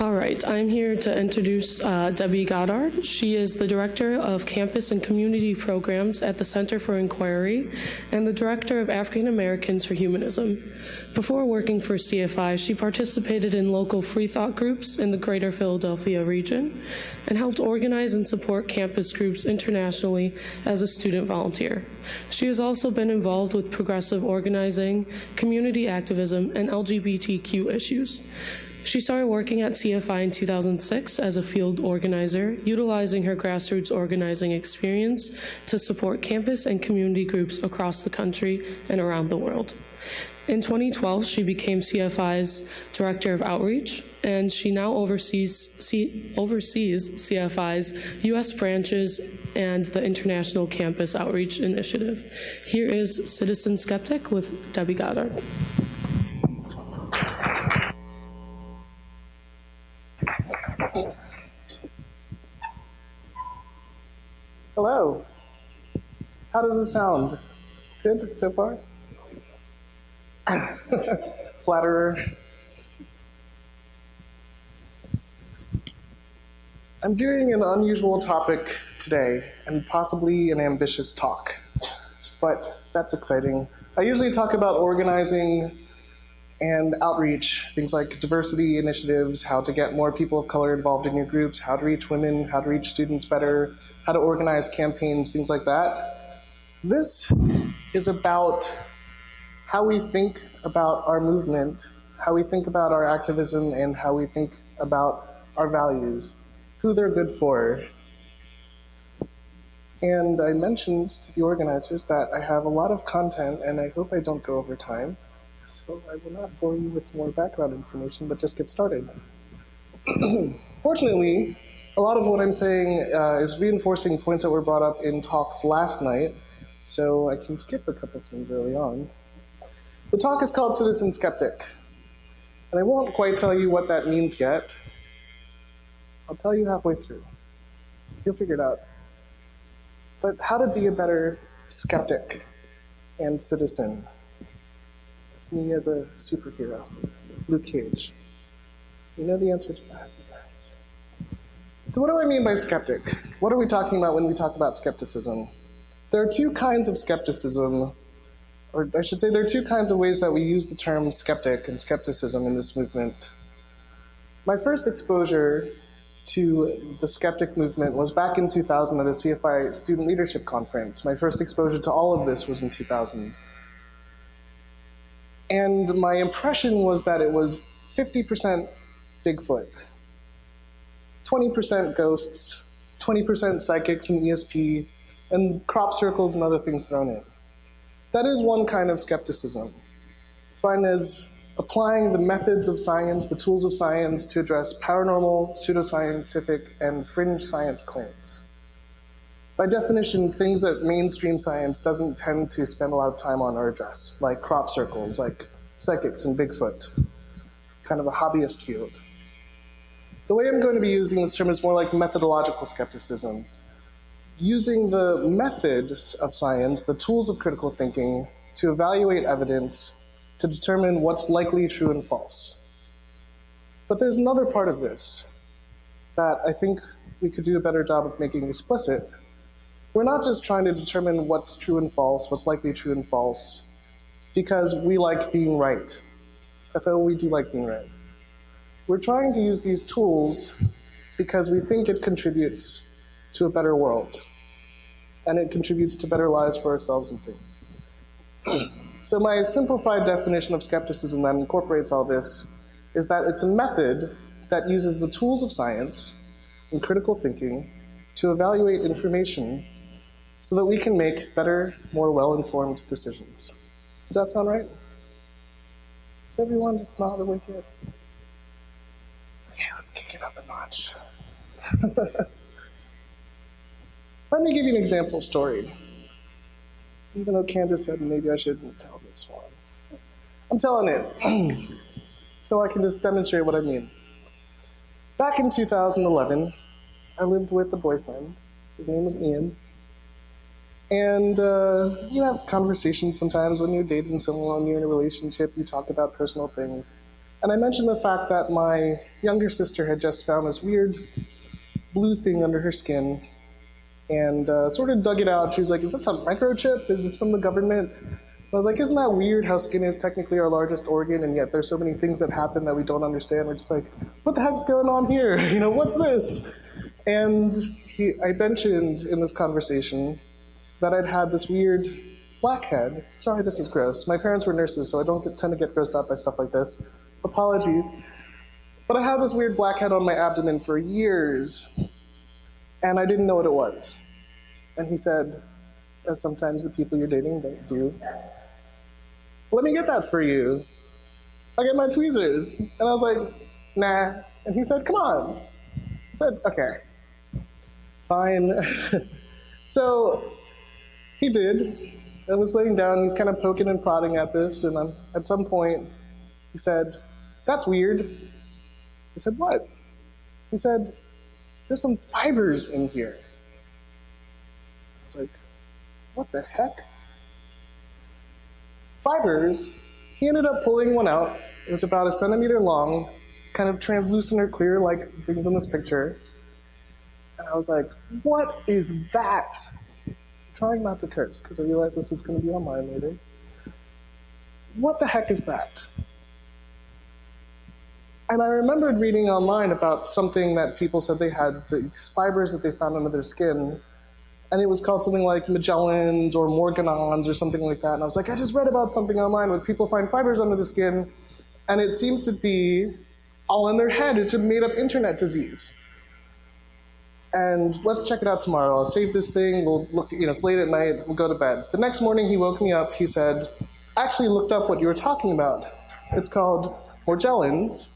All right, I'm here to introduce Debbie Goddard. She is the Director of Campus and Community Programs at the Center for Inquiry and the Director of African Americans for Humanism. Before working for CFI, she participated in local freethought groups in the greater Philadelphia region and helped organize and support campus groups internationally as a student volunteer. She has also been involved with progressive organizing, community activism, and LGBTQ issues. She started working at CFI in 2006 as a field organizer, utilizing her grassroots organizing experience to support campus and community groups across the country and around the world. In 2012, she became CFI's Director of Outreach, and she now oversees CFI's U.S. branches and the International Campus Outreach Initiative. Here is Citizen Skeptic with Debbie Goddard. Hello. How does it sound? Good so far? Flatterer. I'm doing an unusual topic today, and possibly an ambitious talk, but that's exciting. I usually talk about organizing and outreach, things like diversity initiatives, how to get more people of color involved in your groups, how to reach women, how to reach students better, how to organize campaigns, things like that. This is about how we think about our movement, how we think about our activism, and how we think about our values, who they're good for. And I mentioned to the organizers that I have a lot of content, and I hope I don't go over time. So I will not bore you with more background information, but just get started. Fortunately, a lot of what I'm saying is reinforcing points that were brought up in talks last night, so I can skip a couple things early on. The talk is called Citizen Skeptic, and I won't quite tell you what that means yet. I'll tell you halfway through. You'll figure it out. But how to be a better skeptic and citizen. It's me as a superhero, Luke Cage. You know the answer to that, you guys. So what do I mean by skeptic? What are we talking about when we talk about skepticism? There are two kinds of skepticism, or I should say there are two kinds of ways that we use the term skeptic and skepticism in this movement. My first exposure to the skeptic movement was back in 2000 at a CFI student leadership conference. My first exposure to all of this was in 2000. And my impression was that it was 50% Bigfoot, 20% ghosts, 20% psychics and ESP, and crop circles and other things thrown in. That is one kind of skepticism, defined as applying the methods of science, the tools of science, to address paranormal, pseudoscientific, and fringe science claims. By definition, things that mainstream science doesn't tend to spend a lot of time on or address, like crop circles, like psychics and Bigfoot, kind of a hobbyist field. The way I'm going to be using this term is more like methodological skepticism, using the methods of science, the tools of critical thinking, to evaluate evidence, to determine what's likely true and false. But there's another part of this that I think we could do a better job of making explicit. We're not just trying to determine what's true and false, what's likely true and false, because we like being right, although we do like being right. We're trying to use these tools because we think it contributes to a better world, and it contributes to better lives for ourselves and things. So my simplified definition of skepticism that incorporates all this is that it's a method that uses the tools of science and critical thinking to evaluate information so that we can make better, more well-informed decisions. Does that sound right? Is everyone just not awake yet? Okay, let's kick it up a notch. Let me give you an example story. Even though Candace said maybe I shouldn't tell this one. I'm telling it, so I can just demonstrate what I mean. Back in 2011, I lived with a boyfriend. His name was Ian. And you have conversations sometimes when you're dating someone, when you're in a relationship, you talk about personal things. And I mentioned the fact that my younger sister had just found this weird blue thing under her skin and sort of dug it out. She was like, is this a microchip? Is this from the government? I was like, isn't that weird how skin is technically our largest organ, and yet there's so many things that happen that we don't understand. We're just like, what the heck's going on here? What's this? And I mentioned in this conversation that I'd had this weird blackhead. Sorry, this is gross. My parents were nurses, so I don't tend to get grossed out by stuff like this. Apologies. But I had this weird blackhead on my abdomen for years, and I didn't know what it was. And he said, as sometimes the people you're dating don't do, let me get that for you. I'll get my tweezers. And I was like, nah. And he said, come on. I said, okay, fine. So he did. I was laying down, he's kind of poking and prodding at this, and at some point he said, that's weird. I said, what? He said, there's some fibers in here. I was like, what the heck? Fibers, he ended up pulling one out. It was about 1 centimeter long, kind of translucent or clear like things in this picture. And I was like, what is that? I'm trying not to curse because I realize this is going to be online later. What the heck is that? And I remembered reading online about something that people said they had, these fibers that they found under their skin, and it was called something like Magellans or Morganons or something like that. And I was like, I just read about something online where people find fibers under the skin, and it seems to be all in their head. It's a made-up internet disease. And let's check it out tomorrow. I'll save this thing. We'll look, it's late at night. We'll go to bed. The next morning, he woke me up. He said, I actually looked up what you were talking about. It's called Morgellons.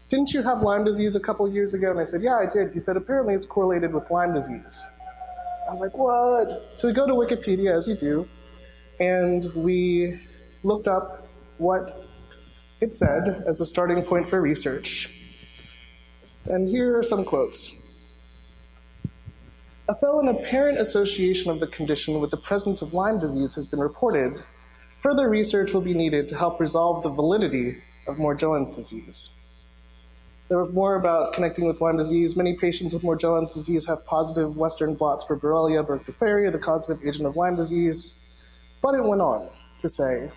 Didn't you have Lyme disease a couple years ago? And I said, yeah, I did. He said, apparently it's correlated with Lyme disease. I was like, what? So we go to Wikipedia, as you do, and we looked up what it said as a starting point for research. And here are some quotes. Although an apparent association of the condition with the presence of Lyme disease has been reported, further research will be needed to help resolve the validity of Morgellons disease. There was more about connecting with Lyme disease. Many patients with Morgellons disease have positive Western blots for Borrelia burgdorferi, the causative agent of Lyme disease. But it went on to say,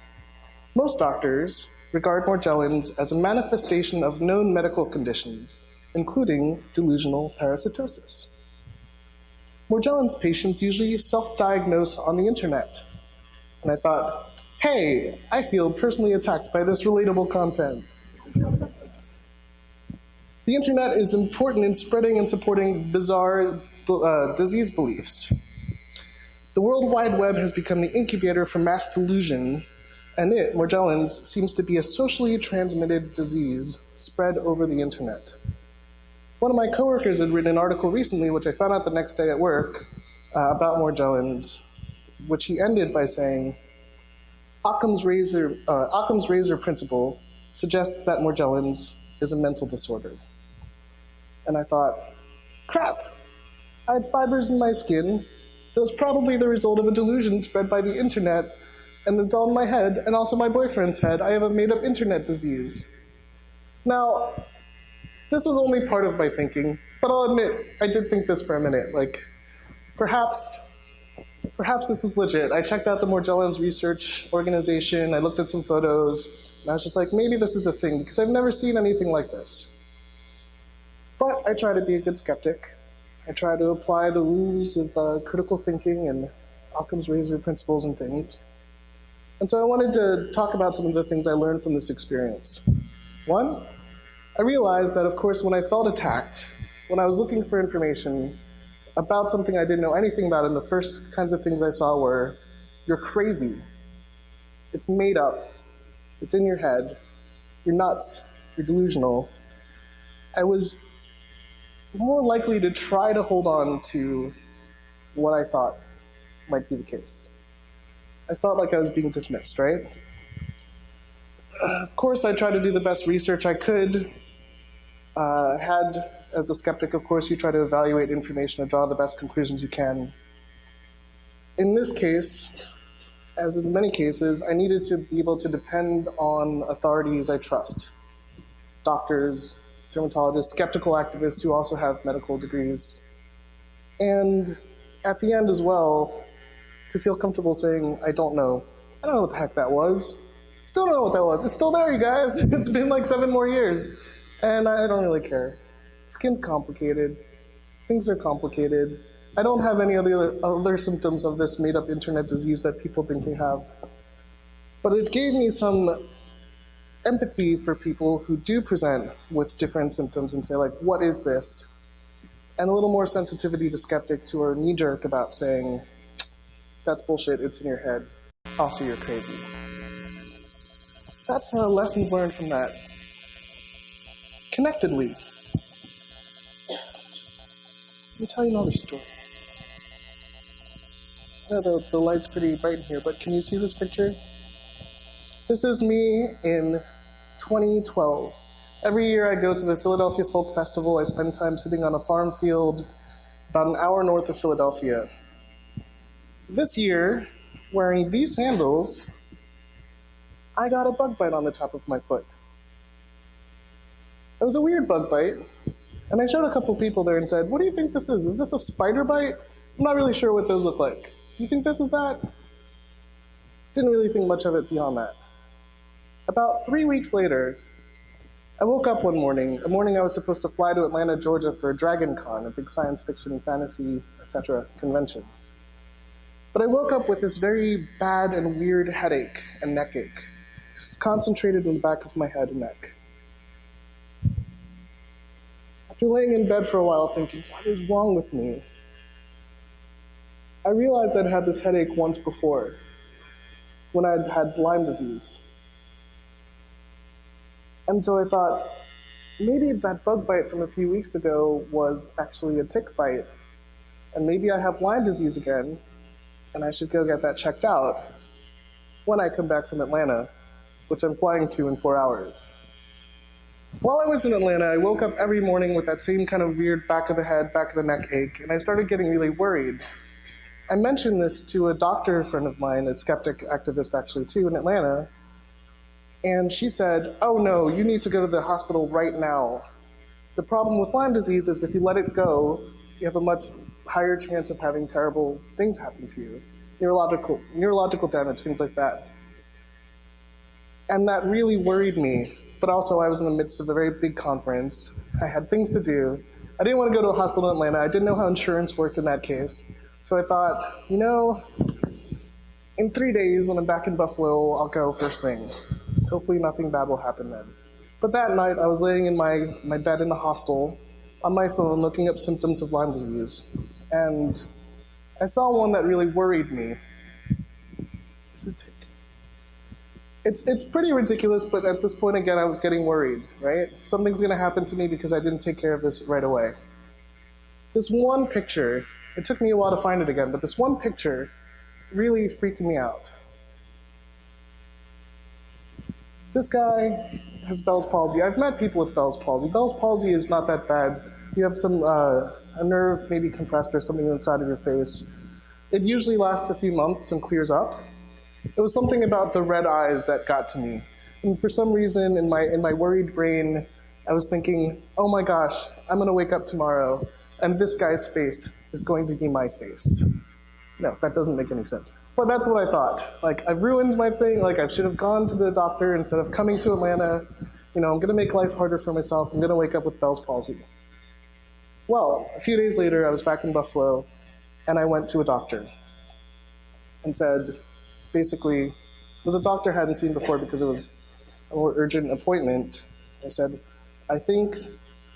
most doctors regard Morgellons as a manifestation of known medical conditions, including delusional parasitosis. Morgellons patients usually self-diagnose on the internet. And I thought, hey, I feel personally attacked by this relatable content. The internet is important in spreading and supporting bizarre disease beliefs. The World Wide Web has become the incubator for mass delusion, and it, Morgellons, seems to be a socially transmitted disease spread over the internet. One of my coworkers had written an article recently, which I found out the next day at work, about Morgellons, which he ended by saying, Occam's razor principle suggests that Morgellons is a mental disorder. And I thought, crap, I had fibers in my skin. It was probably the result of a delusion spread by the internet, and it's all in my head, and also my boyfriend's head. I have a made-up internet disease. Now, this was only part of my thinking, but I'll admit, I did think this for a minute. Like, perhaps this is legit. I checked out the Morgellons Research Organization, I looked at some photos, and I was just like, maybe this is a thing, because I've never seen anything like this. But I try to be a good skeptic. I try to apply the rules of critical thinking and Occam's razor principles and things. And so I wanted to talk about some of the things I learned from this experience. One, I realized that, of course, when I felt attacked, when I was looking for information about something I didn't know anything about, and the first kinds of things I saw were, you're crazy, it's made up, it's in your head, you're nuts, you're delusional, I was more likely to try to hold on to what I thought might be the case. I felt like I was being dismissed, right? Of course, I tried to do the best research I could. As a skeptic, of course, you try to evaluate information and draw the best conclusions you can. In this case, as in many cases, I needed to be able to depend on authorities I trust. doctors, dermatologists, skeptical activists who also have medical degrees. And at the end as well, to feel comfortable saying, I don't know what the heck that was. Still don't know what that was. It's still there, you guys. It's been like 7 more years. And I don't really care. Skin's complicated. Things are complicated. I don't have any of the other symptoms of this made-up internet disease that people think they have. But it gave me some empathy for people who do present with different symptoms and say, like, what is this? And a little more sensitivity to skeptics who are knee-jerk about saying, that's bullshit, it's in your head. Also, you're crazy. That's lessons learned from that. Connectedly. Let me tell you another story. I know the light's pretty bright in here, but can you see this picture? This is me in 2012. Every year I go to the Philadelphia Folk Festival. I spend time sitting on a farm field about an hour north of Philadelphia. This year, wearing these sandals, I got a bug bite on the top of my foot. It was a weird bug bite, and I showed a couple people there and said, what do you think this is? Is this a spider bite? I'm not really sure what those look like. You think this is that? Didn't really think much of it beyond that. About 3 weeks later, I woke up one morning, a morning I was supposed to fly to Atlanta, Georgia for Dragon Con, a big science fiction, fantasy, etc. convention. But I woke up with this very bad and weird headache and neck ache, just concentrated in the back of my head and neck. After laying in bed for a while thinking, what is wrong with me? I realized I'd had this headache once before, when I'd had Lyme disease. And so I thought, maybe that bug bite from a few weeks ago was actually a tick bite, and maybe I have Lyme disease again, and I should go get that checked out when I come back from Atlanta, which I'm flying to in 4 hours. While I was in Atlanta, I woke up every morning with that same kind of weird back of the head, back of the neck ache, and I started getting really worried. I mentioned this to a doctor friend of mine, a skeptic activist actually too, in Atlanta, and she said, oh no, you need to go to the hospital right now. The problem with Lyme disease is if you let it go, you have a much higher chance of having terrible things happen to you. Neurological damage, things like that. And that really worried me, but also I was in the midst of a very big conference. I had things to do. I didn't want to go to a hospital in Atlanta. I didn't know how insurance worked in that case. So I thought, you know, in 3 days when I'm back in Buffalo, I'll go first thing. Hopefully nothing bad will happen then. But that night, I was laying in my bed in the hostel on my phone looking up symptoms of Lyme disease. And I saw one that really worried me. It's a tick. It's pretty ridiculous, but at this point, again, I was getting worried, right? Something's going to happen to me because I didn't take care of this right away. This one picture, it took me a while to find it again, but this one picture really freaked me out. This guy has Bell's palsy. I've met people with Bell's palsy. Bell's palsy is not that bad. You have some, a nerve maybe compressed or something inside of your face. It usually lasts a few months and clears up. It was something about the red eyes that got to me. And for some reason, in my worried brain, I was thinking, oh my gosh, I'm gonna wake up tomorrow, and this guy's face is going to be my face. No, that doesn't make any sense. But that's what I thought. Like, I've ruined my thing, like I should have gone to the doctor instead of coming to Atlanta. You know, I'm gonna make life harder for myself. I'm gonna wake up with Bell's palsy. Well, a few days later, I was back in Buffalo, and I went to a doctor and said, basically, it was a doctor I hadn't seen before because it was a more urgent appointment. I said, I think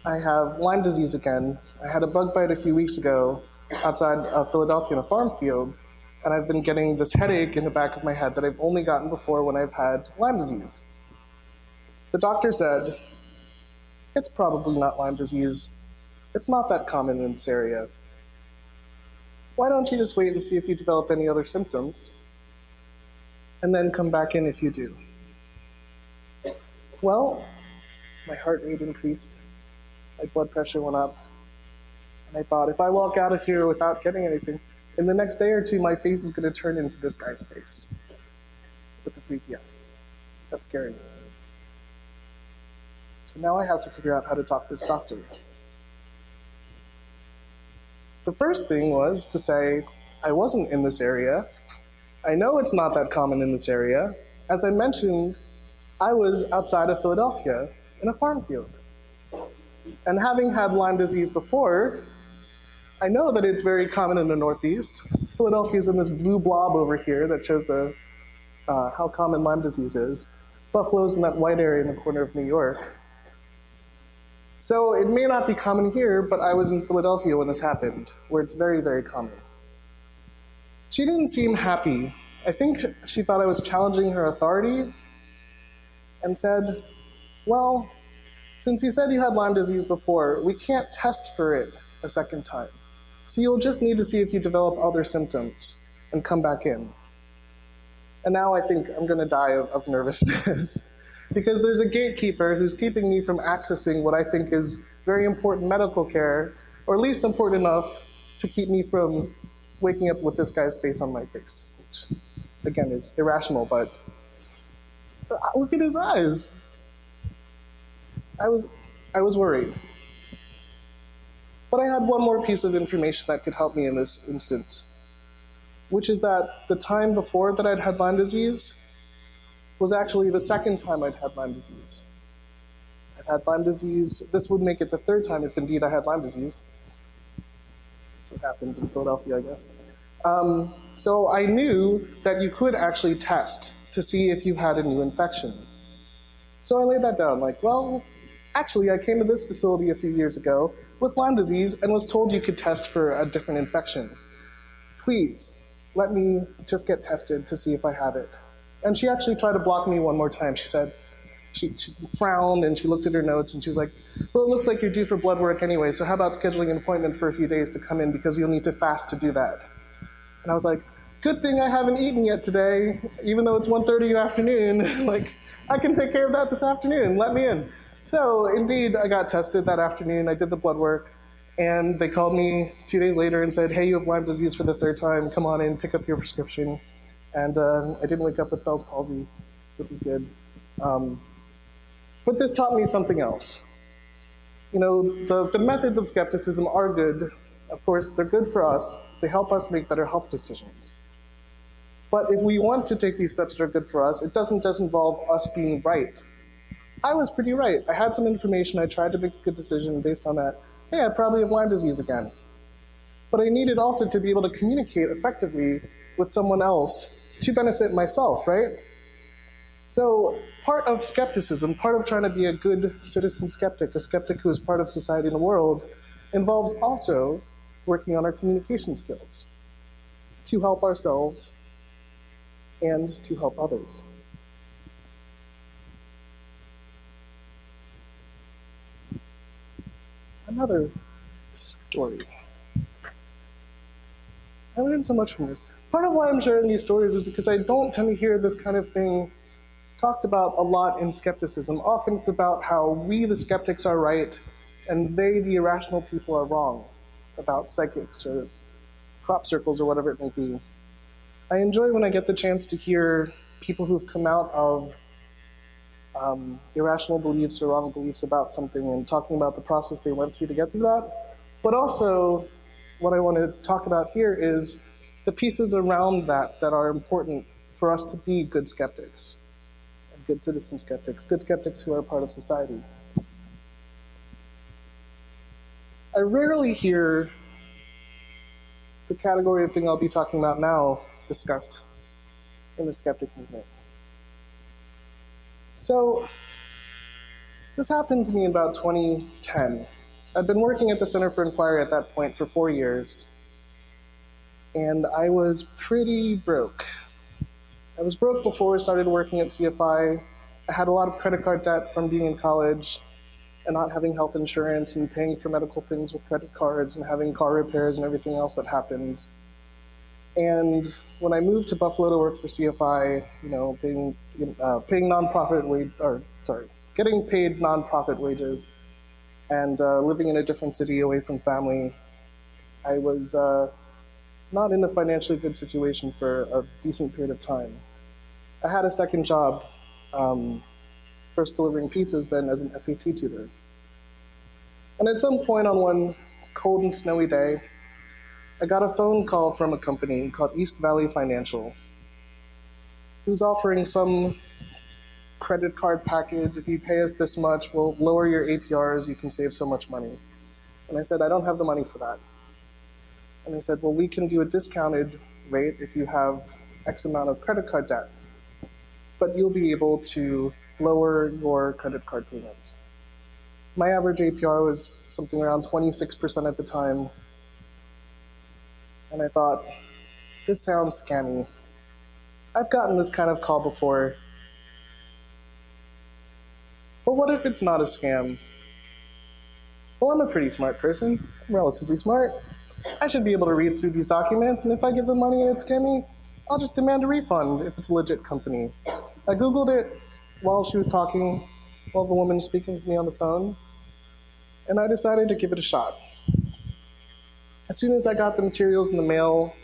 I have Lyme disease again. I had a bug bite a few weeks ago outside of Philadelphia in a farm field, and I've been getting this headache in the back of my head that I've only gotten before when I've had Lyme disease. The doctor said, it's probably not Lyme disease. It's not that common in this area. Why don't you just wait and see if you develop any other symptoms, and then come back in if you do? Well, my heart rate increased, my blood pressure went up, and I thought, if I walk out of here without getting anything, in the next day or two, my face is going to turn into this guy's face with the freaky eyes. That's scary. So now I have to figure out how to talk this doctor. The first thing was to say, I wasn't in this area. I know it's not that common in this area. As I mentioned, I was outside of Philadelphia in a farm field. And having had Lyme disease before, I know that it's very common in the Northeast. Philadelphia is in this blue blob over here that shows how common Lyme disease is. Buffalo's in that white area in the corner of New York. So it may not be common here, but I was in Philadelphia when this happened, where it's very, very common. She didn't seem happy. I think she thought I was challenging her authority and said, well, since you said you had Lyme disease before, we can't test for it a second time. So you'll just need to see if you develop other symptoms and come back in. And now I think I'm going to die of nervousness because there's a gatekeeper who's keeping me from accessing what I think is very important medical care, or at least important enough to keep me from waking up with this guy's face on my face, which again is irrational, but look at his eyes. I was worried. But I had one more piece of information that could help me in this instance, which is that the time before that I'd had Lyme disease was actually the second time I'd had Lyme disease. I'd had Lyme disease. This would make it the third time if indeed I had Lyme disease. That's what happens in Philadelphia, I guess. So I knew that you could actually test to see if you had a new infection. So I laid that down, like, well, actually, I came to this facility a few years ago with Lyme disease and was told you could test for a different infection. Please, let me just get tested to see if I have it. And she actually tried to block me one more time. She said, she frowned and she looked at her notes and she was like, well, it looks like you're due for blood work anyway, so how about scheduling an appointment for a few days to come in because you'll need to fast to do that. And I was like, good thing I haven't eaten yet today, even though it's 1:30 in the afternoon. Like, I can take care of that this afternoon, let me in. So indeed, I got tested that afternoon, I did the blood work, and they called me 2 days later and said, hey, you have Lyme disease for the third time, come on in, pick up your prescription. And I didn't wake up with Bell's palsy, which was good. But this taught me something else. You know, the methods of skepticism are good. Of course, they're good for us. They help us make better health decisions. But if we want to take these steps that are good for us, it doesn't just involve us being right. I was pretty right. I had some information. I tried to make a good decision based on that. Hey, I probably have Lyme disease again. But I needed also to be able to communicate effectively with someone else to benefit myself, right? So part of skepticism, part of trying to be a good citizen skeptic, a skeptic who is part of society in the world, involves also working on our communication skills to help ourselves and to help others. Another story. I learned so much from this. Part of why I'm sharing these stories is because I don't tend to hear this kind of thing talked about a lot in skepticism. Often it's about how we, the skeptics, are right, and they, the irrational people, are wrong about psychics or crop circles or whatever it may be. I enjoy when I get the chance to hear people who've come out of irrational beliefs or wrong beliefs about something and talking about the process they went through to get through that. But also, what I want to talk about here is the pieces around that that are important for us to be good skeptics, and good citizen skeptics, good skeptics who are part of society. I rarely hear the category of thing I'll be talking about now discussed in the skeptic movement. So this happened to me in about 2010. I'd been working at the Center for Inquiry at that point for 4 years, and I was pretty broke. I was broke before I started working at CFI. I had a lot of credit card debt from being in college and not having health insurance and paying for medical things with credit cards and having car repairs and everything else that happens. And when I moved to Buffalo to work for CFI, you know, getting paid nonprofit wages and living in a different city away from family, I was not in a financially good situation for a decent period of time. I had a second job for first delivering pizzas then as an SAT tutor. And at some point on one cold and snowy day, I got a phone call from a company called East Valley Financial, who's offering some credit card package. If you pay us this much, we'll lower your APRs, you can save so much money. And I said, I don't have the money for that. And they said, well, we can do a discounted rate if you have X amount of credit card debt, but you'll be able to lower your credit card payments. My average APR was something around 26% at the time. And I thought, this sounds scammy. I've gotten this kind of call before. But what if it's not a scam? Well, I'm a pretty smart person. I'm relatively smart. I should be able to read through these documents, and if I give them money and it's scammy, I'll just demand a refund if it's a legit company. I Googled it while she was talking, while the woman was speaking to me on the phone, and I decided to give it a shot. As soon as I got the materials in the mail,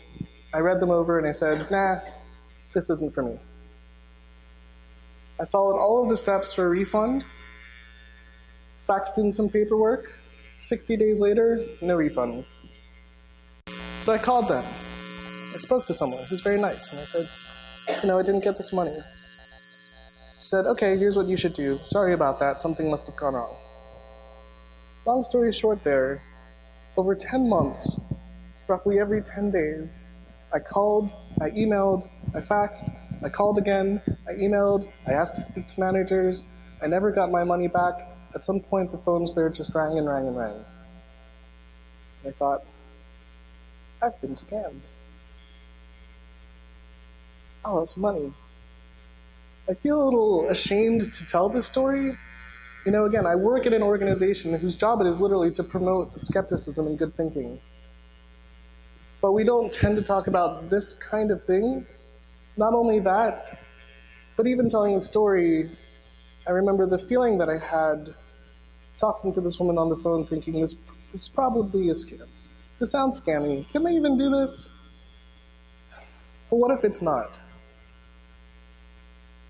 I read them over and I said, nah, this isn't for me. I followed all of the steps for a refund, faxed in some paperwork. 60 days later, no refund. So I called them. I spoke to someone who's very nice, and I said, I didn't get this money. She said, okay, here's what you should do. Sorry about that, something must have gone wrong. Long story short there, over 10 months, roughly every 10 days, I called, I emailed, I faxed, I called again, I emailed, I asked to speak to managers. I never got my money back. At some point, the phones there just rang and rang and rang. I thought, I've been scammed. I lost money. I feel a little ashamed to tell this story. Again, I work at an organization whose job it is literally to promote skepticism and good thinking. But we don't tend to talk about this kind of thing. Not only that, but even telling the story, I remember the feeling that I had talking to this woman on the phone thinking, this is probably a scam. This sounds scammy. Can they even do this? But what if it's not?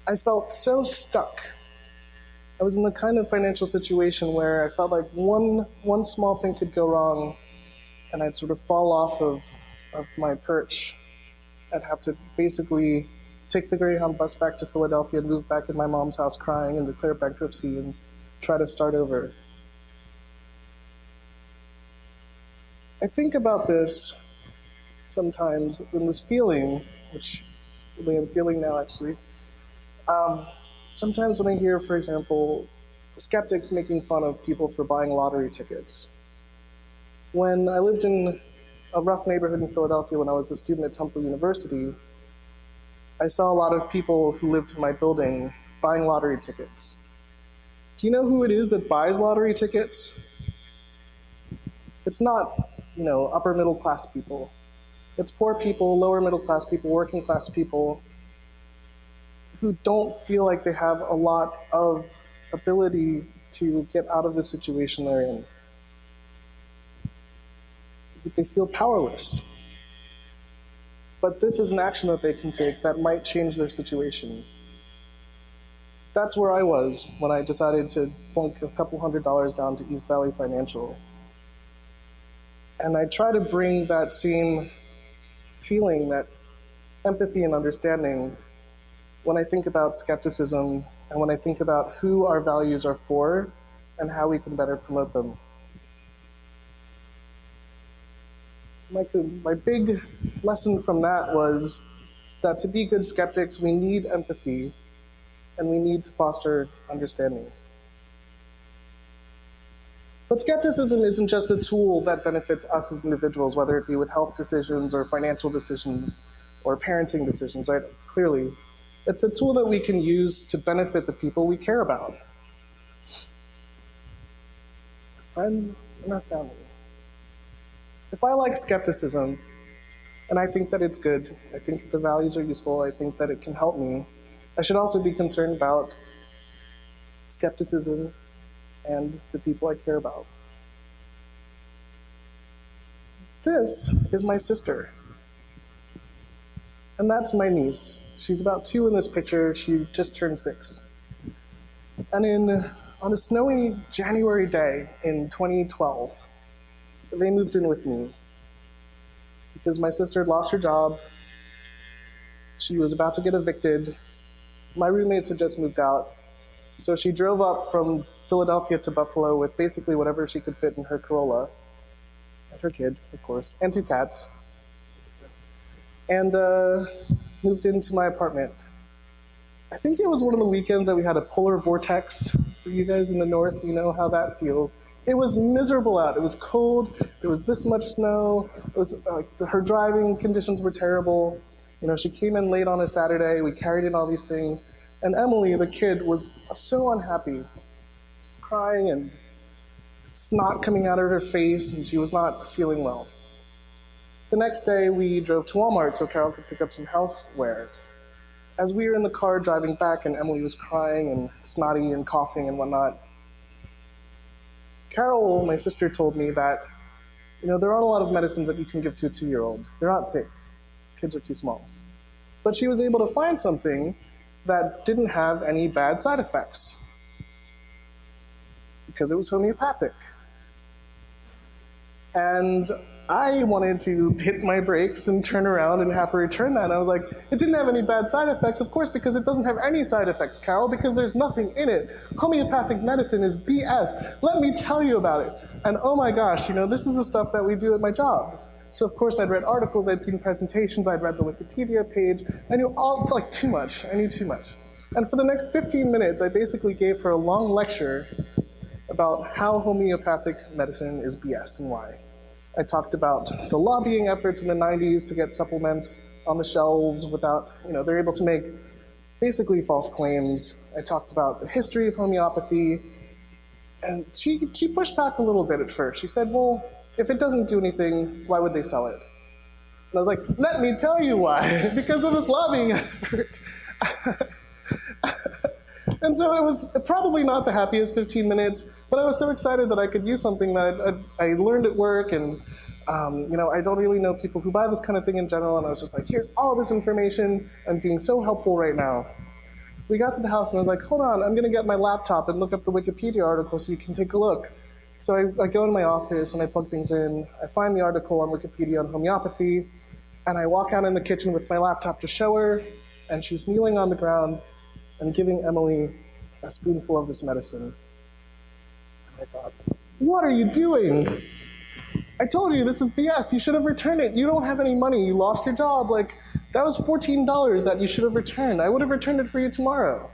I felt so stuck. I was in the kind of financial situation where I felt like one small thing could go wrong and I'd sort of fall off of my perch. I'd have to basically take the Greyhound bus back to Philadelphia and move back in my mom's house crying and declare bankruptcy and try to start over. I think about this sometimes, and this feeling, which really I'm feeling now actually. Sometimes when I hear, for example, skeptics making fun of people for buying lottery tickets. When I lived in a rough neighborhood in Philadelphia when I was a student at Temple University, I saw a lot of people who lived in my building buying lottery tickets. Do you know who it is that buys lottery tickets? It's not, upper middle class people. It's poor people, lower middle class people, working class people who don't feel like they have a lot of ability to get out of the situation they're in. They feel powerless. But this is an action that they can take that might change their situation. That's where I was when I decided to plunk a couple $100s down to East Valley Financial. And I try to bring that same feeling, that empathy and understanding when I think about skepticism and when I think about who our values are for and how we can better promote them. My big lesson from that was that to be good skeptics, we need empathy and we need to foster understanding. But skepticism isn't just a tool that benefits us as individuals, whether it be with health decisions or financial decisions or parenting decisions, right? Clearly, it's a tool that we can use to benefit the people we care about. Our friends and our family. If I like skepticism, and I think that it's good, I think that the values are useful, I think that it can help me, I should also be concerned about skepticism and the people I care about. This is my sister. And that's my niece. She's about 2 in this picture. She just turned 6. And on a snowy January day in 2012, they moved in with me because my sister had lost her job. She was about to get evicted. My roommates had just moved out. So she drove up from Philadelphia to Buffalo with basically whatever she could fit in her Corolla. And her kid, of course, and 2 cats. And moved into my apartment. I think it was one of the weekends that we had a polar vortex. For you guys in the north, you know how that feels. It was miserable out. It was cold. There was this much snow. It was her driving conditions were terrible. You know, she came in late on a Saturday. We carried in all these things. And Emily, the kid, was so unhappy. She was crying and snot coming out of her face, and she was not feeling well. The next day, we drove to Walmart so Carol could pick up some housewares. As we were in the car driving back and Emily was crying and snotty and coughing and whatnot, Carol, my sister, told me that, you know, there aren't a lot of medicines that you can give to a 2-year-old. They're not safe. Kids are too small. But she was able to find something that didn't have any bad side effects because it was homeopathic. And I wanted to hit my brakes and turn around and have her return that. And I was like, it didn't have any bad side effects, of course, because it doesn't have any side effects, Carol, because there's nothing in it. Homeopathic medicine is BS. Let me tell you about it. And oh my gosh, you know, this is the stuff that we do at my job. So of course I'd read articles, I'd seen presentations, I'd read the Wikipedia page. I knew too much. I knew too much. And for the next 15 minutes, I basically gave her a long lecture about how homeopathic medicine is BS and why. I talked about the lobbying efforts in the 90s to get supplements on the shelves without, you know, they're able to make basically false claims. I talked about the history of homeopathy. And she pushed back a little bit at first. She said, well, if it doesn't do anything, why would they sell it? And I was like, let me tell you why. Because of this lobbying effort. And so it was probably not the happiest 15 minutes, but I was so excited that I could use something that I learned at work, and you know, I don't really know people who buy this kind of thing in general, and I was just like, here's all this information, I'm being so helpful right now. We got to the house and I was like, hold on, I'm gonna get my laptop and look up the Wikipedia article so you can take a look. So I go in my office and I plug things in, I find the article on Wikipedia on homeopathy, and I walk out in the kitchen with my laptop to show her, and she's kneeling on the ground and giving Emily a spoonful of this medicine. And I thought, what are you doing? I told you this is BS. You should have returned it. You don't have any money. You lost your job. Like, that was $14 that you should have returned. I would have returned it for you tomorrow.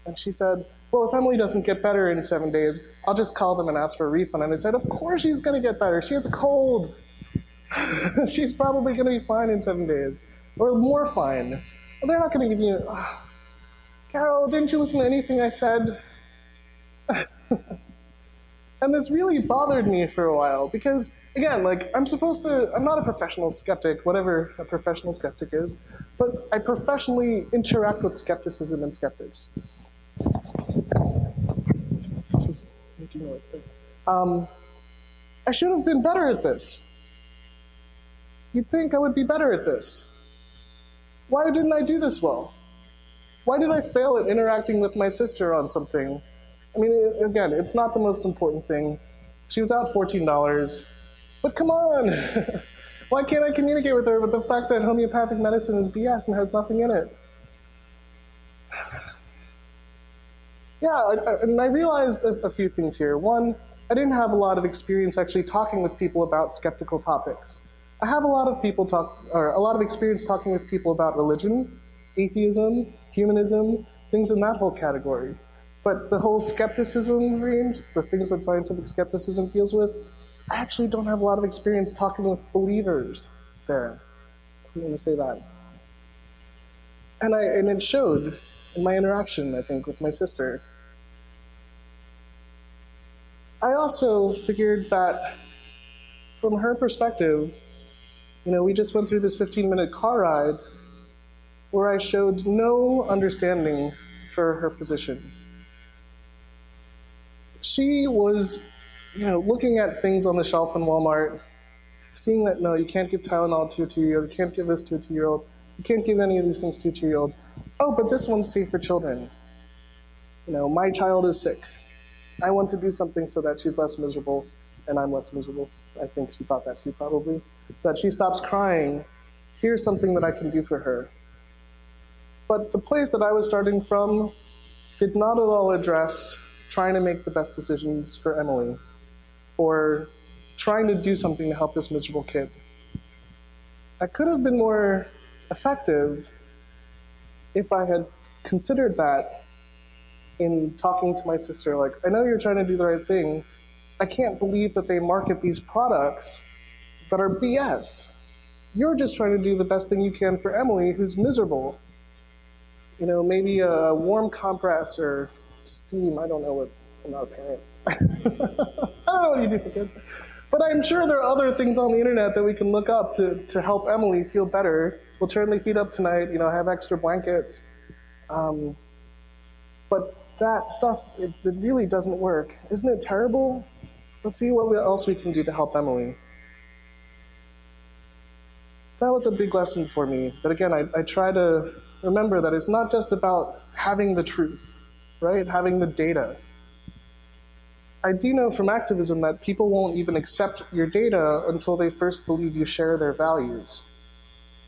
And she said, well, if Emily doesn't get better in 7 days, I'll just call them and ask for a refund. And I said, of course she's going to get better. She has a cold. She's probably going to be fine in 7 days. Or more fine. Well, they're not going to give you... Carol, didn't you listen to anything I said? And this really bothered me for a while because, again, like, I'm not a professional skeptic, whatever a professional skeptic is, but I professionally interact with skepticism and skeptics. This is making noise there. I should have been better at this. You'd think I would be better at this. Why didn't I do this well? Why did I fail at interacting with my sister on something? I mean, again, it's not the most important thing. She was out $14, but come on! Why can't I communicate with her with the fact that homeopathic medicine is BS and has nothing in it? Yeah, and I realized a few things here. One, I didn't have a lot of experience actually talking with people about skeptical topics. I have a lot of experience talking with people about religion, atheism, humanism, things in that whole category. But the whole skepticism range, the things that scientific skepticism deals with, I actually don't have a lot of experience talking with believers there. I'm going to say that. And it showed in my interaction, I think, with my sister. I also figured that from her perspective, you know, we just went through this 15-minute car ride where I showed no understanding for her position. She was, you know, looking at things on the shelf in Walmart, seeing that, no, you can't give Tylenol to a 2-year-old, you can't give this to a 2-year-old, you can't give any of these things to a 2-year-old. Oh, but this one's safe for children. My child is sick. I want to do something so that she's less miserable and I'm less miserable. I think she thought that too, probably. That she stops crying. Here's something that I can do for her. But the place that I was starting from did not at all address trying to make the best decisions for Emily or trying to do something to help this miserable kid. I could have been more effective if I had considered that in talking to my sister. Like, I know you're trying to do the right thing. I can't believe that they market these products that are BS. You're just trying to do the best thing you can for Emily, who's miserable. Maybe a warm compress or steam. I don't know what, I'm not a parent. I don't know what you do for kids. But I'm sure there are other things on the internet that we can look up to help Emily feel better. We'll turn the heat up tonight, have extra blankets. But that stuff, it really doesn't work. Isn't it terrible? Let's see what else we can do to help Emily. That was a big lesson for me. That again, I try to remember that it's not just about having the truth, right? Having the data. I do know from activism that people won't even accept your data until they first believe you share their values.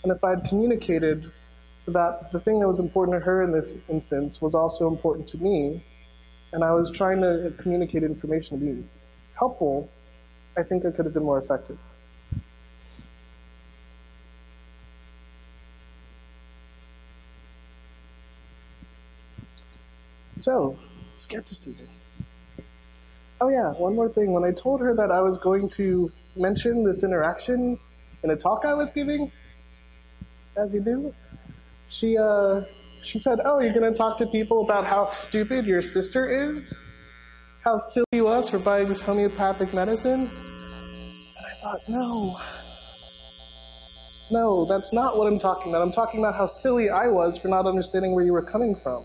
And if I'd communicated that the thing that was important to her in this instance was also important to me, and I was trying to communicate information to be helpful, I think I could have been more effective. So, skepticism. Oh yeah, one more thing. When I told her that I was going to mention this interaction in a talk I was giving, as you do, she said, oh, you're going to talk to people about how stupid your sister is? How silly you was for buying this homeopathic medicine? And I thought, no, that's not what I'm talking about. I'm talking about how silly I was for not understanding where you were coming from.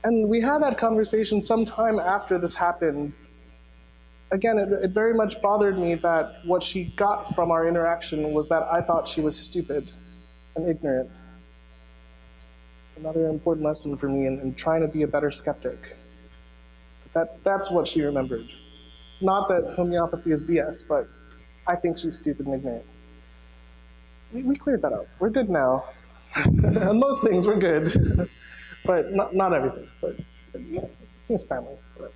And we had that conversation sometime after this happened. Again, it very much bothered me that what she got from our interaction was that I thought she was stupid and ignorant. Another important lesson for me in trying to be a better skeptic. That's what she remembered. Not that homeopathy is BS, but I think she's stupid and ignorant. We cleared that up. We're good now. On most things, we're good. But not everything. But it's family. Whatever.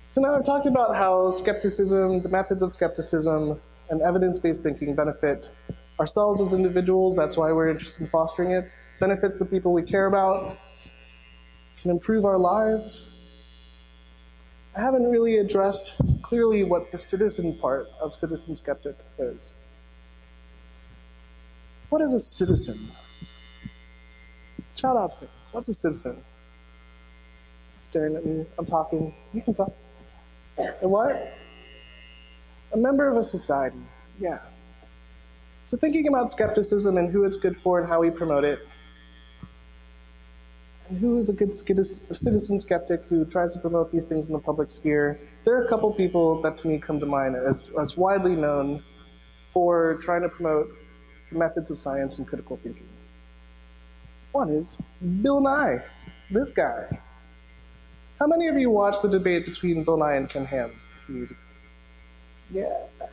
So now I've talked about how skepticism, the methods of skepticism, and evidence-based thinking benefit ourselves as individuals. That's why we're interested in fostering it. Benefits the people we care about. Can improve our lives. I haven't really addressed clearly what the citizen part of citizen skeptic is. What is a citizen? Shout out. What's a citizen? Staring at me. I'm talking. You can talk. And what? A member of a society. Yeah. So thinking about skepticism and who it's good for and how we promote it, and who is a good citizen skeptic who tries to promote these things in the public sphere, there are a couple people that to me come to mind as widely known for trying to promote the methods of science and critical thinking. One is Bill Nye, this guy. How many of you watched the debate between Bill Nye and Ken Ham a few years ago? Yeah.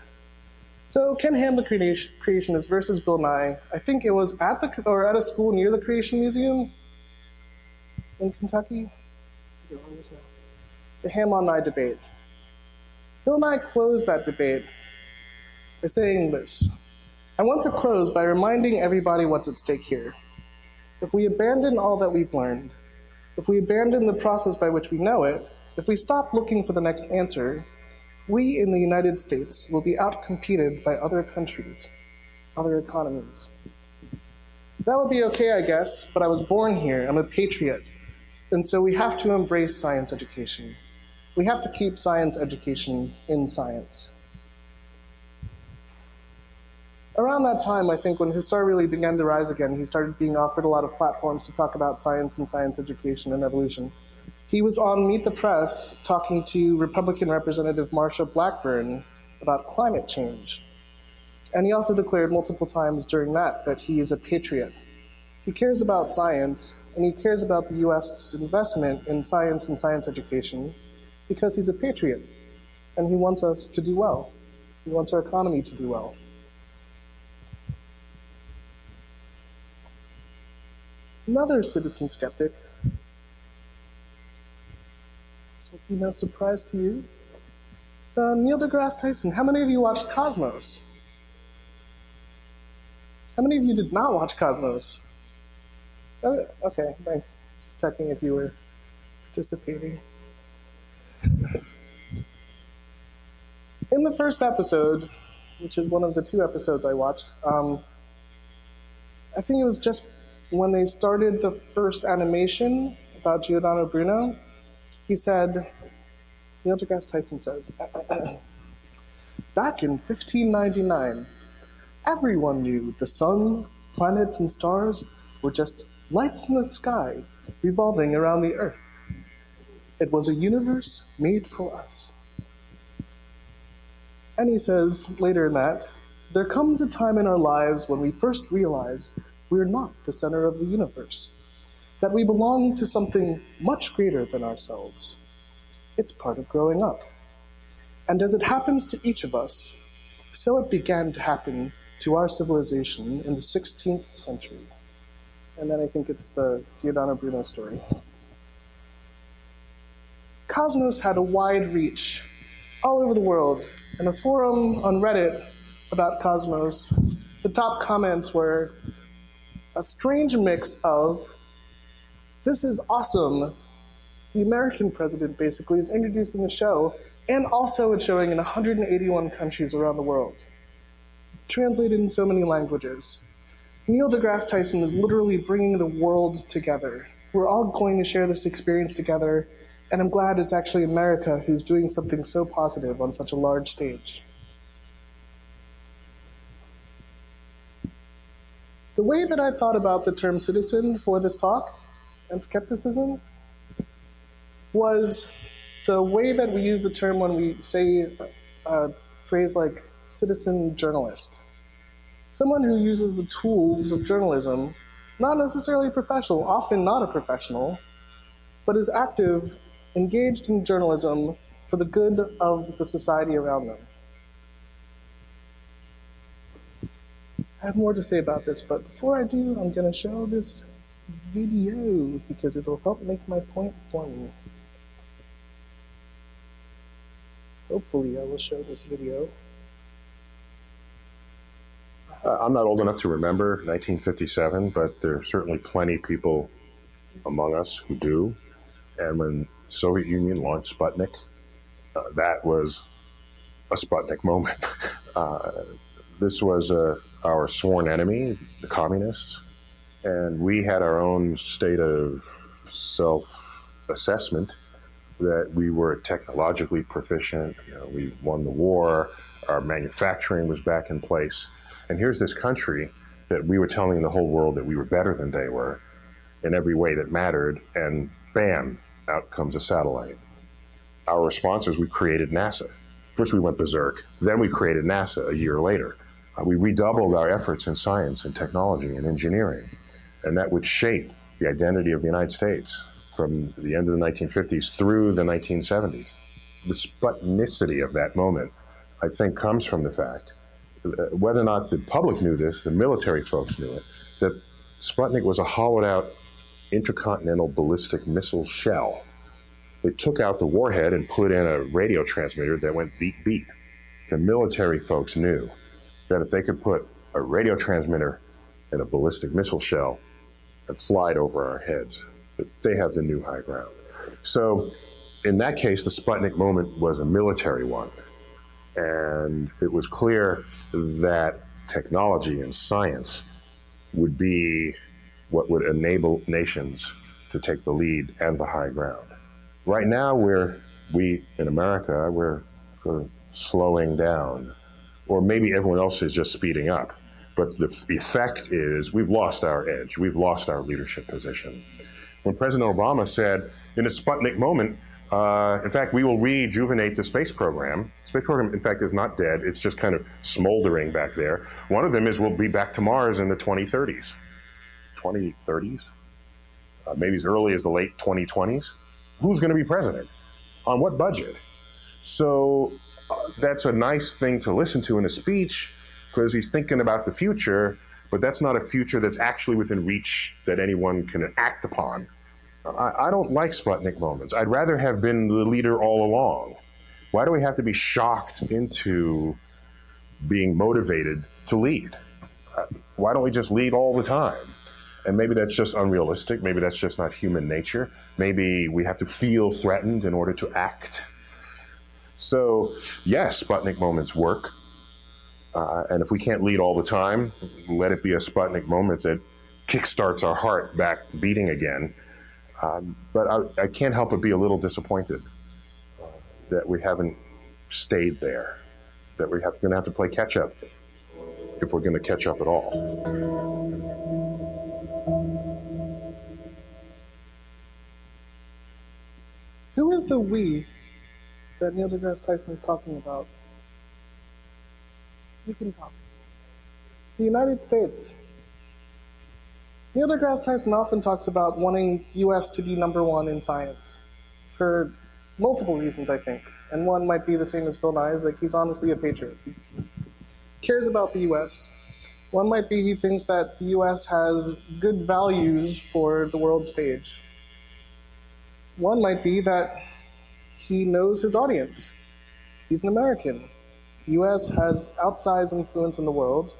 So Ken Ham, the creationist, versus Bill Nye. I think it was at a school near the Creation Museum in Kentucky. The Ham on Nye debate. Bill Nye closed that debate by saying this: I want to close by reminding everybody what's at stake here. If we abandon all that we've learned, if we abandon the process by which we know it, if we stop looking for the next answer, we in the United States will be outcompeted by other countries, other economies. That would be okay, I guess, but I was born here, I'm a patriot, and so we have to embrace science education. We have to keep science education in science. Around that time, I think, when his star really began to rise again, he started being offered a lot of platforms to talk about science and science education and evolution. He was on Meet the Press talking to Republican Representative Marsha Blackburn about climate change. And he also declared multiple times during that he is a patriot. He cares about science, and he cares about the US investment in science and science education because he's a patriot, and he wants us to do well. He wants our economy to do well. Another citizen skeptic, this will be no surprise to you, so Neil deGrasse Tyson. How many of you watched Cosmos? How many of you did not watch Cosmos? Oh, okay, thanks. Just checking if you were participating. In the first episode, which is one of the 2 episodes I watched, I think it was just when they started the first animation about Giordano Bruno, he said, Neil deGrasse Tyson says, back in 1599, everyone knew the sun, planets, and stars were just lights in the sky revolving around the Earth. It was a universe made for us. And he says later in that, there comes a time in our lives when we first realize we're not the center of the universe, that we belong to something much greater than ourselves. It's part of growing up. And as it happens to each of us, so it began to happen to our civilization in the 16th century. And then I think it's the Giordano Bruno story. Cosmos had a wide reach all over the world. In a forum on Reddit about Cosmos, the top comments were a strange mix of, this is awesome. The American president basically is introducing the show, and also it's showing in 181 countries around the world. Translated in so many languages. Neil deGrasse Tyson is literally bringing the world together. We're all going to share this experience together, and I'm glad it's actually America who's doing something so positive on such a large stage. The way that I thought about the term citizen for this talk and skepticism was the way that we use the term when we say a phrase like citizen journalist. Someone who uses the tools of journalism, not necessarily professional, often not a professional, but is active, engaged in journalism for the good of the society around them. I have more to say about this, but before I do, I'm going to show this video because it will help make my point for me. Hopefully I will show this video. I'm not old enough to remember 1957, but there are certainly plenty of people among us who do. And when the Soviet Union launched Sputnik, that was a Sputnik moment. This was our sworn enemy, the communists, and we had our own state of self-assessment that we were technologically proficient. We won the war, our manufacturing was back in place. And here's this country that we were telling the whole world that we were better than they were in every way that mattered, and bam, out comes a satellite. Our response is we created NASA. First we went berserk, then we created NASA a year later. We redoubled our efforts in science and technology and engineering, and that would shape the identity of the United States from the end of the 1950s through the 1970s. The Sputnicity of that moment, I think, comes from the fact, whether or not the public knew this, the military folks knew it, that Sputnik was a hollowed out intercontinental ballistic missile shell. They took out the warhead and put in a radio transmitter that went beep beep. The military folks knew that if they could put a radio transmitter in a ballistic missile shell and fly it over our heads, that they have the new high ground. So in that case, the Sputnik moment was a military one. And it was clear that technology and science would be what would enable nations to take the lead and the high ground. Right now, we in America, we're sort of slowing down, or maybe everyone else is just speeding up. But the effect is we've lost our edge. We've lost our leadership position. When President Obama said, in a Sputnik moment, in fact, we will rejuvenate the space program. The space program, in fact, is not dead. It's just kind of smoldering back there. One of them is we'll be back to Mars in the 2030s. 2030s? maybe as early as the late 2020s. Who's going to be president? On what budget? So that's a nice thing to listen to in a speech because he's thinking about the future, but that's not a future that's actually within reach that anyone can act upon. I don't like Sputnik moments. I'd rather have been the leader all along. Why do we have to be shocked into being motivated to lead? Why don't we just lead all the time? And maybe that's just unrealistic. Maybe that's just not human nature. Maybe we have to feel threatened in order to act. So yes, Sputnik moments work. And if we can't lead all the time, let it be a Sputnik moment that kickstarts our heart back beating again. But I can't help but be a little disappointed that we haven't stayed there, that we're going to have to play catch up if we're going to catch up at all. Who is the we that Neil deGrasse Tyson is talking about? You can talk. The United States. Neil deGrasse Tyson often talks about wanting US to be #1 in science for multiple reasons, I think. And one might be the same as Bill Nye's, like he's honestly a patriot. He cares about the US. One might be he thinks that the US has good values for the world stage. One might be that he knows his audience. He's an American. The US has outsized influence in the world.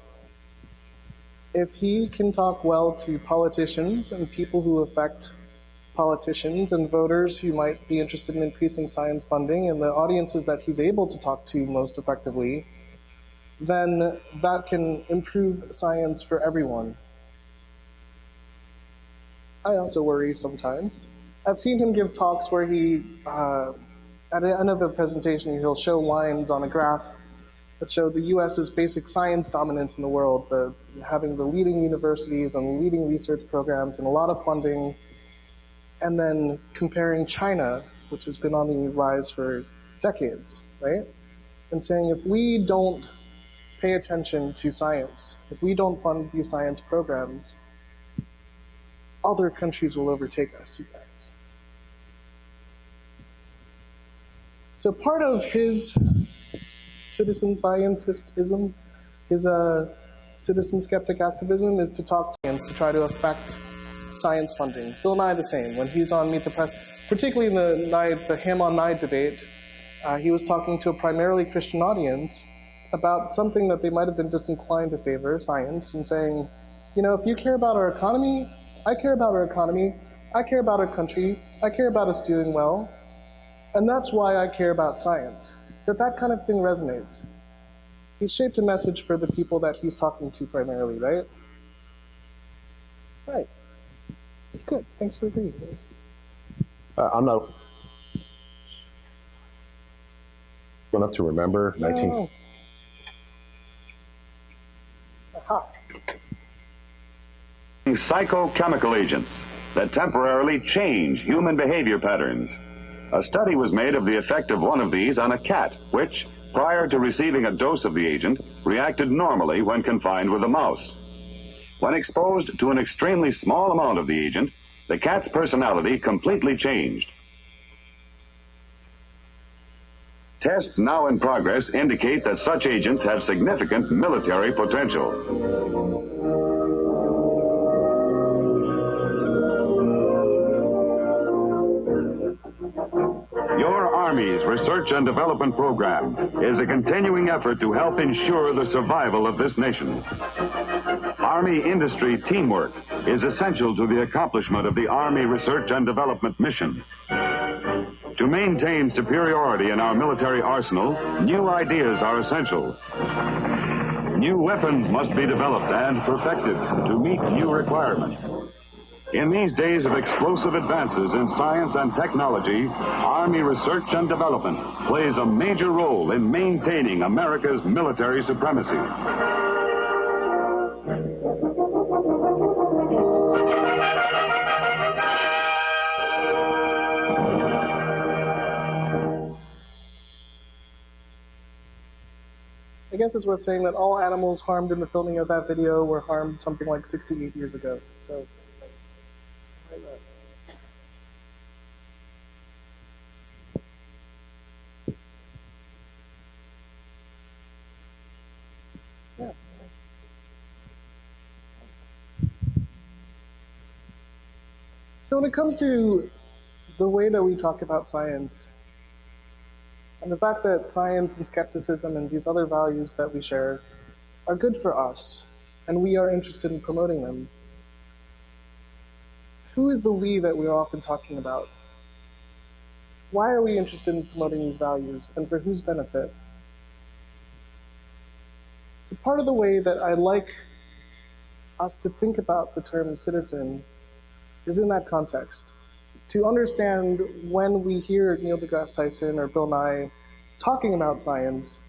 If he can talk well to politicians and people who affect politicians and voters who might be interested in increasing science funding and the audiences that he's able to talk to most effectively, then that can improve science for everyone. I also worry sometimes. I've seen him give talks where he, at the end of a presentation, he'll show lines on a graph that show the US's basic science dominance in the world, having the leading universities and the leading research programs and a lot of funding, and then comparing China, which has been on the rise for decades, right? And saying if we don't pay attention to science, if we don't fund these science programs, other countries will overtake us, you guys. So part of his citizen scientistism, his citizen skeptic activism is to talk to science, to try to affect science funding. Bill Nye the same. When he's on Meet the Press, particularly in the Him on Nye debate, he was talking to a primarily Christian audience about something that they might have been disinclined to favor, science, and saying, you know, if you care about our economy, I care about our economy, I care about our country, I care about us doing well, and that's why I care about science. That kind of thing resonates. He's shaped a message for the people that he's talking to primarily, right? Right. Good. Thanks for agreeing. I'm not enough to remember 19... Aha. Psychochemical agents that temporarily change human behavior patterns. A study was made of the effect of one of these on a cat, which, prior to receiving a dose of the agent, reacted normally when confined with a mouse. When exposed to an extremely small amount of the agent, the cat's personality completely changed. Tests now in progress indicate that such agents have significant military potential. Your Army's Research and Development Program is a continuing effort to help ensure the survival of this nation. Army industry teamwork is essential to the accomplishment of the Army Research and Development mission. To maintain superiority in our military arsenal, new ideas are essential. New weapons must be developed and perfected to meet new requirements. In these days of explosive advances in science and technology, Army Research and Development plays a major role in maintaining America's military supremacy. I guess it's worth saying that all animals harmed in the filming of that video were harmed something like 68 years ago. So, So when it comes to the way that we talk about science, and the fact that science and skepticism and these other values that we share are good for us, and we are interested in promoting them, who is the we that we're often talking about? Why are we interested in promoting these values, and for whose benefit? So part of the way that I like us to think about the term citizen is in that context. To understand when we hear Neil deGrasse Tyson or Bill Nye talking about science,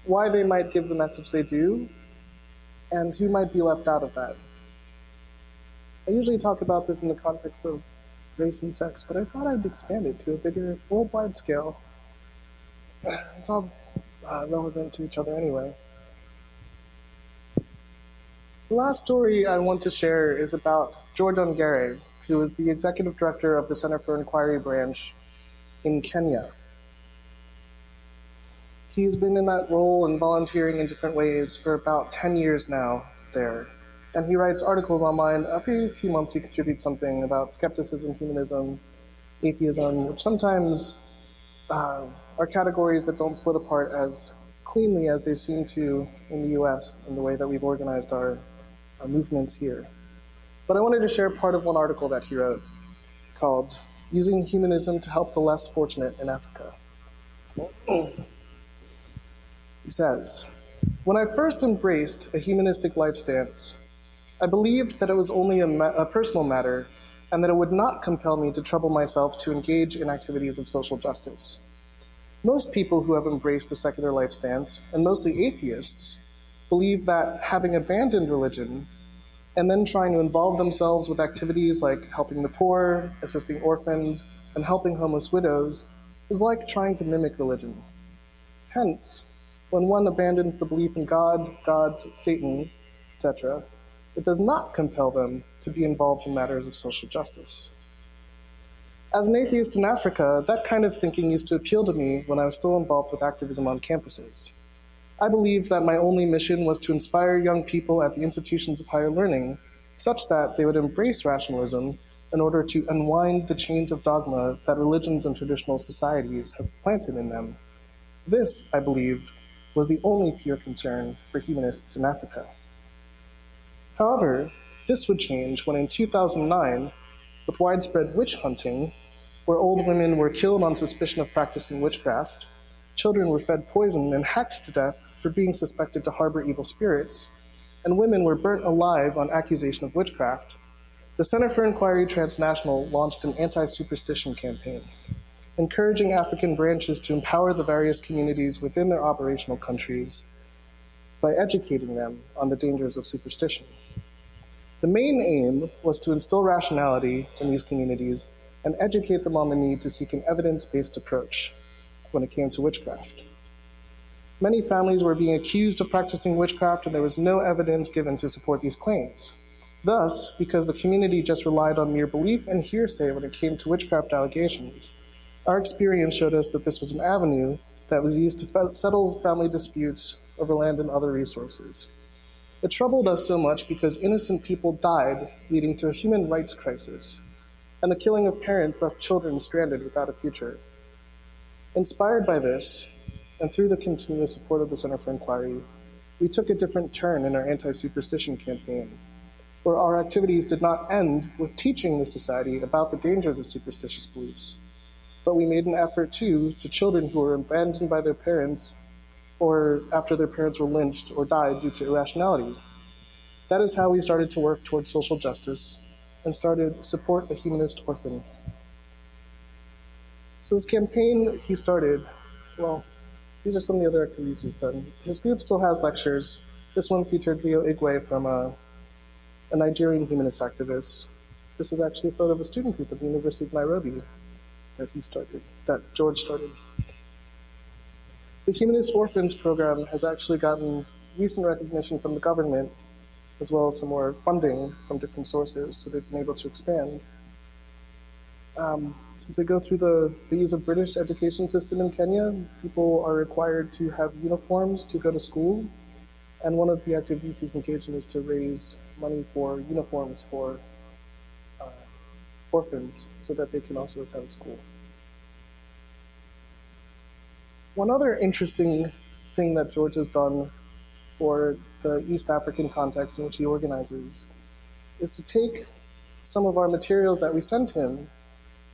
why they might give the message they do, and who might be left out of that. I usually talk about this in the context of race and sex, but I thought I'd expand it to a bigger worldwide scale. It's all relevant to each other anyway. The last story I want to share is about Gehrig, who is the executive director of the Center for Inquiry branch in Kenya. He's been in that role and volunteering in different ways for about 10 years now there. And he writes articles online. Every few months he contributes something about skepticism, humanism, atheism, which sometimes are categories that don't split apart as cleanly as they seem to in the US in the way that we've organized our movements here. But I wanted to share part of one article that he wrote called "Using Humanism to Help the Less Fortunate in Africa." He says, "When I first embraced a humanistic life stance, I believed that it was only a personal matter and that it would not compel me to trouble myself to engage in activities of social justice. Most people who have embraced a secular life stance, and mostly atheists, believe that having abandoned religion and then trying to involve themselves with activities like helping the poor, assisting orphans, and helping homeless widows is like trying to mimic religion. Hence, when one abandons the belief in God, gods, Satan, etc., it does not compel them to be involved in matters of social justice. As an atheist in Africa, that kind of thinking used to appeal to me when I was still involved with activism on campuses. I believed that my only mission was to inspire young people at the institutions of higher learning such that they would embrace rationalism in order to unwind the chains of dogma that religions and traditional societies have planted in them. This, I believed, was the only pure concern for humanists in Africa. However, this would change when in 2009, with widespread witch hunting, where old women were killed on suspicion of practicing witchcraft, children were fed poison and hacked to death for being suspected to harbor evil spirits, and women were burnt alive on accusation of witchcraft, the Center for Inquiry Transnational launched an anti-superstition campaign, encouraging African branches to empower the various communities within their operational countries by educating them on the dangers of superstition. The main aim was to instill rationality in these communities and educate them on the need to seek an evidence-based approach when it came to witchcraft. Many families were being accused of practicing witchcraft, and there was no evidence given to support these claims. Thus, because the community just relied on mere belief and hearsay when it came to witchcraft allegations, our experience showed us that this was an avenue that was used to settle family disputes over land and other resources. It troubled us so much because innocent people died, leading to a human rights crisis, and the killing of parents left children stranded without a future. Inspired by this, and through the continuous support of the Center for Inquiry, we took a different turn in our anti-superstition campaign, where our activities did not end with teaching the society about the dangers of superstitious beliefs, but we made an effort too to children who were abandoned by their parents or after their parents were lynched or died due to irrationality. That is how we started to work towards social justice and started Support the Humanist Orphan. So this campaign he started, well, these are some of the other activities he's done. His group still has lectures. This one featured Leo Igwe from a Nigerian humanist activist. This is actually a photo of a student group at the University of Nairobi that George started. The Humanist Orphans program has actually gotten recent recognition from the government, as well as some more funding from different sources, so they've been able to expand. Since they go through they use a British education system in Kenya, people are required to have uniforms to go to school, and one of the activities he's engaged in is to raise money for uniforms for orphans so that they can also attend school. One other interesting thing that George has done for the East African context in which he organizes is to take some of our materials that we send him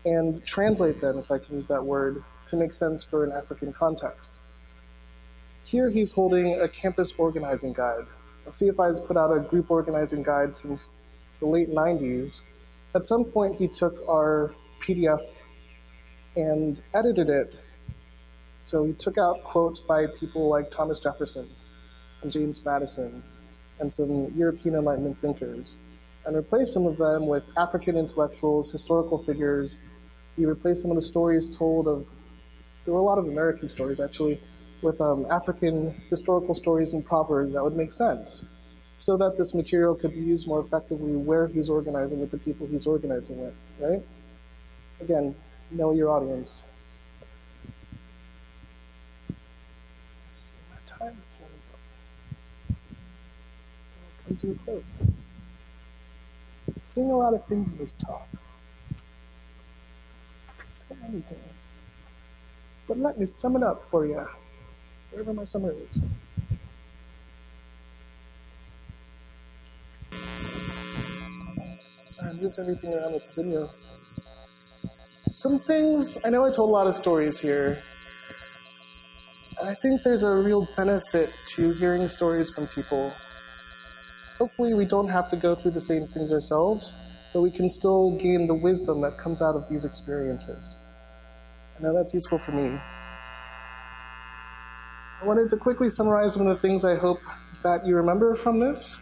and translate them, if I can use that word, to make sense for an African context. Here he's holding a campus organizing guide. CFI has put out a group organizing guide since the late 90s. At some point he took our PDF and edited it. So he took out quotes by people like Thomas Jefferson and James Madison and some European Enlightenment thinkers, and replaced some of them with African intellectuals, historical figures. He replaced some of the stories told of, there were a lot of American stories actually, with African historical stories and proverbs that would make sense, so that this material could be used more effectively where he's organizing with the people he's organizing with, right? Again, know your audience. Let's see, my time is running out. So I'll come to a close. I'm seeing a lot of things in this talk. So many things. But let me sum it up for you, wherever my summary is. Sorry, I moved everything around with the video. Some things, I know I told a lot of stories here, and I think there's a real benefit to hearing stories from people. Hopefully we don't have to go through the same things ourselves, but we can still gain the wisdom that comes out of these experiences. I know that's useful for me. I wanted to quickly summarize some of the things I hope that you remember from this.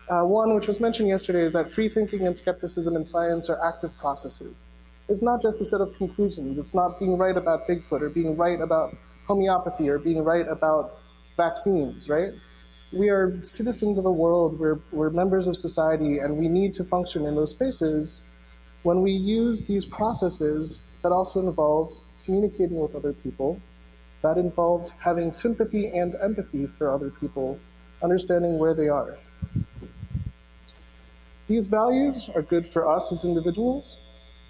One, which was mentioned yesterday, is that free thinking and skepticism in science are active processes. It's not just a set of conclusions. It's not being right about Bigfoot or being right about homeopathy or being right about vaccines, right? We are citizens of a world, we're members of society, and we need to function in those spaces. When we use these processes, that also involves communicating with other people. That involves having sympathy and empathy for other people, understanding where they are. These values are good for us as individuals,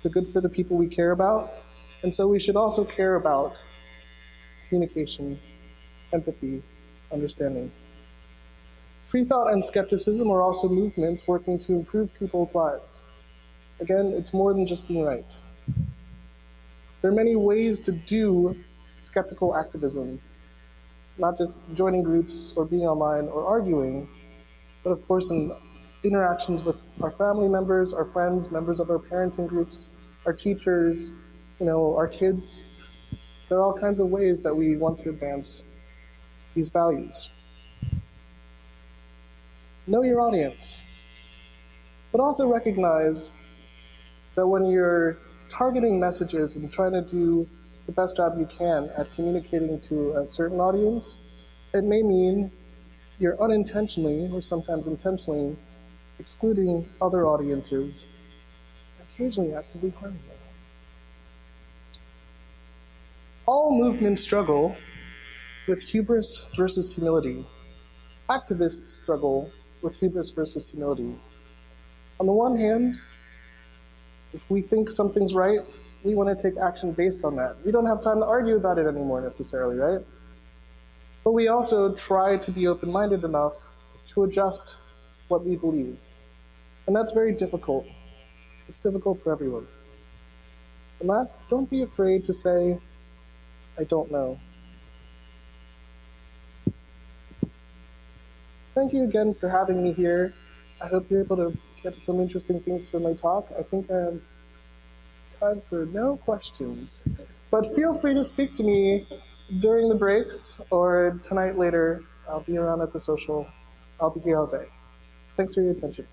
they're good for the people we care about, and so we should also care about communication, empathy, understanding. Freethought and skepticism are also movements working to improve people's lives. Again, it's more than just being right. There are many ways to do skeptical activism, not just joining groups or being online or arguing, but of course in interactions with our family members, our friends, members of our parenting groups, our teachers, our kids. There are all kinds of ways that we want to advance these values. Know your audience, but also recognize that when you're targeting messages and trying to do the best job you can at communicating to a certain audience, it may mean you're unintentionally, or sometimes intentionally, excluding other audiences, occasionally actively harming them. All movements struggle with hubris versus humility. Activists struggle with hubris versus humility. On the one hand, if we think something's right, we want to take action based on that. We don't have time to argue about it anymore necessarily, right? But we also try to be open-minded enough to adjust what we believe. And that's very difficult. It's difficult for everyone. And last, don't be afraid to say, I don't know. Thank you again for having me here. I hope you're able to get some interesting things from my talk. I think I have time for no questions. But feel free to speak to me during the breaks or tonight later. I'll be around at the social. I'll be here all day. Thanks for your attention.